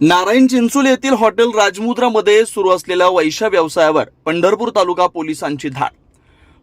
नारायण चिंचोली येथील हॉटेल राजमुद्रामध्ये सुरू असलेल्या वैश्य व्यवसायावर पंढरपूर तालुका पोलिसांची धाड।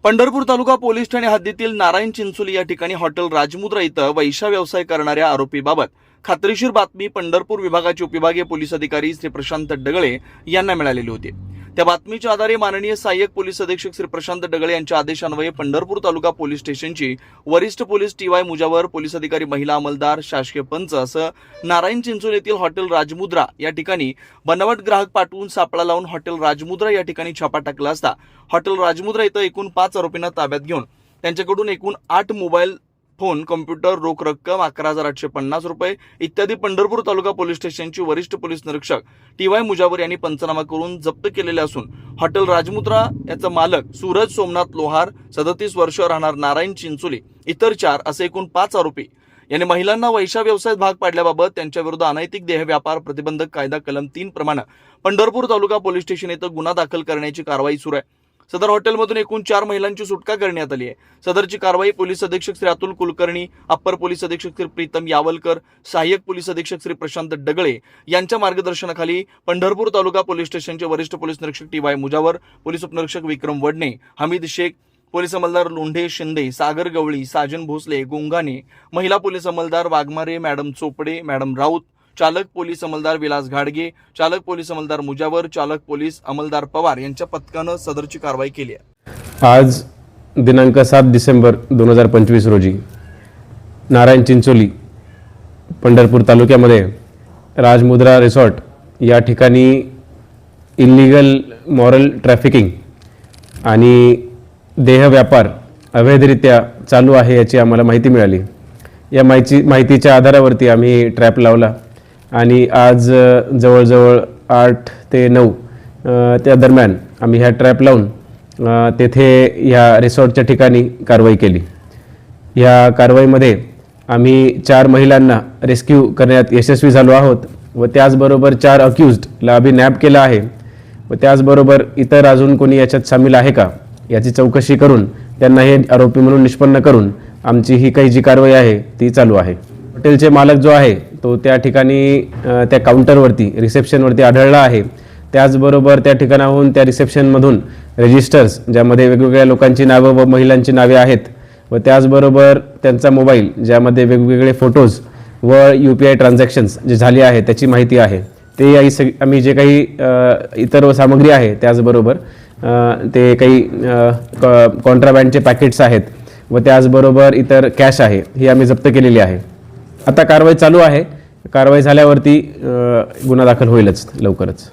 पंढरपूर तालुका पोलीस ठाणे हद्दीतील नारायण चिंचोली या ठिकाणी हॉटेल राजमुद्रा इथं वैश्य व्यवसाय करणाऱ्या आरोपीबाबत खात्रीशीर बातमी पंढरपूर विभागाचे उपविभागीय पोलीस अधिकारी श्री प्रशांत डगळे यांना मिळालेली होती। त्या बातमीच्या आधारे माननीय सहाय्यक पोलीस अधीक्षक श्री प्रशांत डगळे यांच्या आदेशान्वये पंढरपूर तालुका पोलीस स्टेशनची वरिष्ठ पोलीस TY मुजावर, पोलीस अधिकारी, महिला अंमलदार, शासकीय पंच असं नारायण चिंचोली येथील हॉटेल राजमुद्रा या ठिकाणी बनावट ग्राहक पाठवून सापळा लावून हॉटेल राजमुद्रा या ठिकाणी छापा टाकला असता हॉटेल राजमुद्रा इथं एकूण 5 आरोपींना ताब्यात घेऊन त्यांच्याकडून एकूण 8 मोबाईल फोन, कॉम्प्युटर, रोख रक्कम 11,850 रुपये इत्यादी पंढरपूर तालुका पोलीस स्टेशनचे वरिष्ठ पोलीस निरीक्षक TY मुजावर यांनी पंचनामा करून जप्त केलेले असून हॉटेल राजमुद्रा याचा मालक सूरज सोमनाथ लोहार 37 वर्ष, राहणार नारायण चिंचोली, इतर 4 असे एकूण 5 आरोपी यांनी महिलांना वैश्य व्यवसायात भाग पाडल्याबाबत त्यांच्या विरुद्ध अनैतिक देह व्यापार प्रतिबंधक कायदा कलम 3 प्रमाणे पंढरपूर तालुका पोलीस स्टेशन येथे गुन्हा दाखल करण्याची कारवाई सुरू आहे। सदर हॉटेलमधून एकूण 4 महिलांची सुटका करण्यात आली आहे। सदरची कारवाई पोलीस अधीक्षक श्री अतुल कुलकर्णी, अप्पर पोलीस अधीक्षक श्री प्रीतम यावलकर, सहाय्यक पोलीस अधीक्षक श्री प्रशांत डगळे यांच्या मार्गदर्शनाखाली पंढरपूर तालुका पोलीस स्टेशनचे वरिष्ठ पोलीस निरीक्षक TY मुजावर, पोलीस उपनिरीक्षक विक्रम वडणे, हमीद शेख, पोलीस अंमलदार लोंढे शिंदे, सागर गवळी, साजन भोसले, गोंगाने, महिला पोलीस अंमलदार वाघमारे, मॅडम चोपडे, मॅडम राऊत, चालक पोलीस अंमलदार विलास घाडगे, चालक पोलीस अंमलदार मुजावर, चालक पोलीस अंमलदार पवार यांच्या पथकानं सदरची कारवाई केली आहे। आज दिनांक 7 डिसेंबर 2025 रोजी नारायण चिंचोली पंढरपूर तालुक्यामध्ये राजमुद्रा रिसॉर्ट या ठिकाणी इल्लीगल मॉरल ट्रॅफिकिंग आणि देह व्यापार अवैधरित्या चालू आहे याची आम्हाला माहिती मिळाली। या माहितीच्या आधारावरती आम्ही ट्रॅप लावला आणि आज जवळजवळ 8 ते 9 त्या दरम्यान आम्ही ह्या ट्रॅप लावून तेथे ह्या रिसॉर्टच्या ठिकाणी कारवाई केली। ह्या कारवाईमध्ये आम्ही 4 महिलांना रेस्क्यू करण्यात यशस्वी झालो आहोत व त्याचबरोबर 4 अक्यूज्डला आम्ही नॅप केलं आहे व त्याचबरोबर इतर अजून कोणी याच्यात सामील आहे का याची चौकशी करून त्यांना हे आरोपी म्हणून निष्पन्न करून आमची ही काही जी कारवाई आहे ती चालू आहे। हॉटेलचे मालक जो आहे तो त्या ठिकाणी त्या काउंटरवरती रिसेप्शनवरती आढळला आहे। त्याचबरोबर त्या ठिकाणाहून त्या रिसेप्शनमधून रजिस्टर्स ज्यामध्ये वेगवेगळ्या लोकांची नावं व महिलांची नावे आहेत व त्याचबरोबर त्यांचा मोबाईल ज्यामध्ये वेगवेगळे फोटोज व UPI ट्रान्झॅक्शन्स जे झाले आहे त्याची माहिती आहे। ते आम्ही जे काही इतर सामग्री आहे त्याचबरोबर ते काही कॉन्ट्राबँडचे पॅकेट्स आहेत व त्याचबरोबर इतर कॅश आहे ही आम्ही जप्त केलेली आहे। आता कारवाई चालू आहे। कारवाई झाल्यावरती गुन्हा दाखल होईलच लवकरच।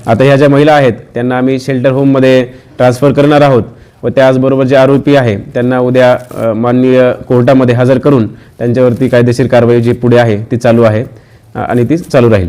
आता ह्या ज्या महिला आहेत त्यांना आम्ही शेल्टर होममध्ये ट्रान्सफर करणार आहोत व त्याचबरोबर जे आरोपी आहे त्यांना उद्या माननीय कोर्टामध्ये हजर करून त्यांच्यावरती कायदेशीर कारवाई जी पुढे आहे ती चालू आहे आणि ती चालू राहील।